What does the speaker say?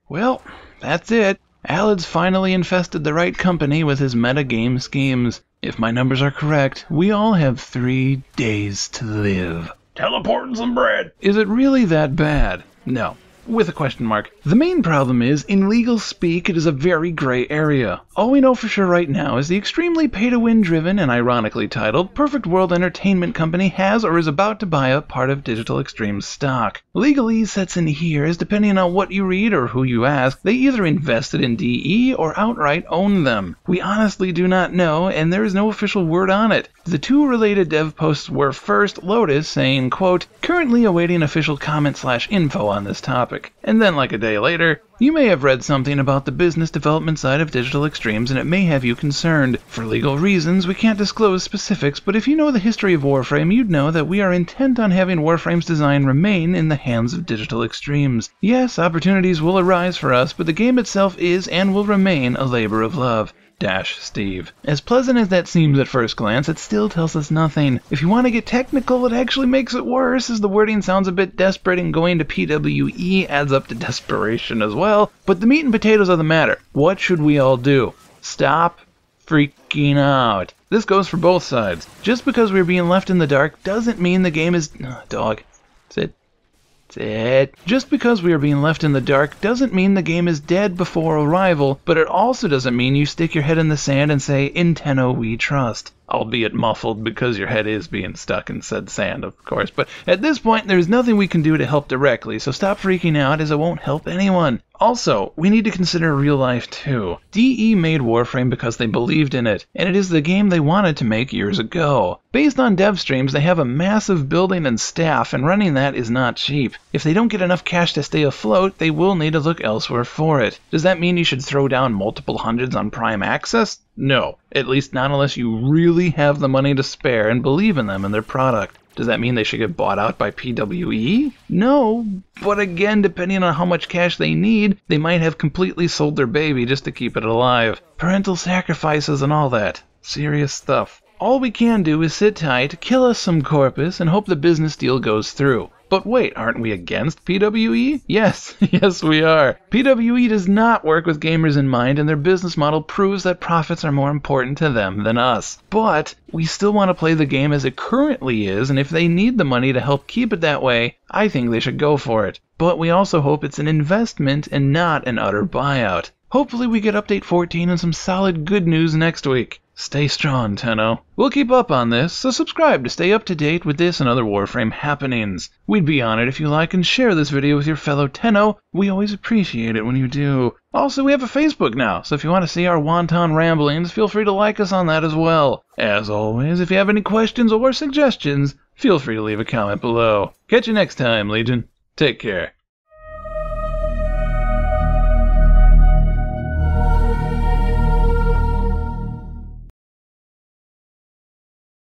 Well, that's it. Alad's finally infested the right company with his metagame schemes. If my numbers are correct, we all have 3 days to live. Teleporting some bread. Is it really that bad? No. With a question mark. The main problem is, in legal speak, it is a very gray area. All we know for sure right now is the extremely pay-to-win driven and ironically titled Perfect World Entertainment Company has or is about to buy up part of Digital Extreme's stock. Legalese sets in here as, depending on what you read or who you ask, they either invested in DE or outright own them. We honestly do not know, and there is no official word on it. The 2 related dev posts were first Lotus saying, quote, currently awaiting official comment/info on this topic. And then like a day later, you may have read something about the business development side of Digital Extremes and it may have you concerned. For legal reasons, we can't disclose specifics, but if you know the history of Warframe, you'd know that we are intent on having Warframe's design remain in the hands of Digital Extremes. Yes, opportunities will arise for us, but the game itself is and will remain a labor of love. Steve. As pleasant as that seems at first glance, it still tells us nothing. If you want to get technical, it actually makes it worse, as the wording sounds a bit desperate and going to PWE adds up to desperation as well. But the meat and potatoes of the matter. What should we all do? Stop freaking out. This goes for both sides. Just because we're being left in the dark doesn't mean the game is... dog. Sit. Just because we are being left in the dark doesn't mean the game is dead before arrival, but it also doesn't mean you stick your head in the sand and say, in Tenno we trust. Albeit muffled because your head is being stuck in said sand, of course. But at this point, there's nothing we can do to help directly, so stop freaking out as it won't help anyone. Also, we need to consider real life too. DE made Warframe because they believed in it, and it is the game they wanted to make years ago. Based on dev streams, they have a massive building and staff, and running that is not cheap. If they don't get enough cash to stay afloat, they will need to look elsewhere for it. Does that mean you should throw down multiple hundreds on Prime Access? No, at least not unless you really have the money to spare and believe in them and their product. Does that mean they should get bought out by PWE? No, but again, depending on how much cash they need, they might have completely sold their baby just to keep it alive. Parental sacrifices and all that. Serious stuff. All we can do is sit tight, kill us some corpus, and hope the business deal goes through. But wait, aren't we against PWE? Yes, yes we are. PWE does not work with gamers in mind, and their business model proves that profits are more important to them than us. But we still want to play the game as it currently is, and if they need the money to help keep it that way, I think they should go for it. But we also hope it's an investment and not an utter buyout. Hopefully we get update 14 and some solid good news next week. Stay strong, Tenno. We'll keep up on this, so subscribe to stay up to date with this and other Warframe happenings. We'd be honored if you like and share this video with your fellow Tenno. We always appreciate it when you do. Also, we have a Facebook now, so if you want to see our wanton ramblings, feel free to like us on that as well. As always, if you have any questions or suggestions, feel free to leave a comment below. Catch you next time, Legion. Take care.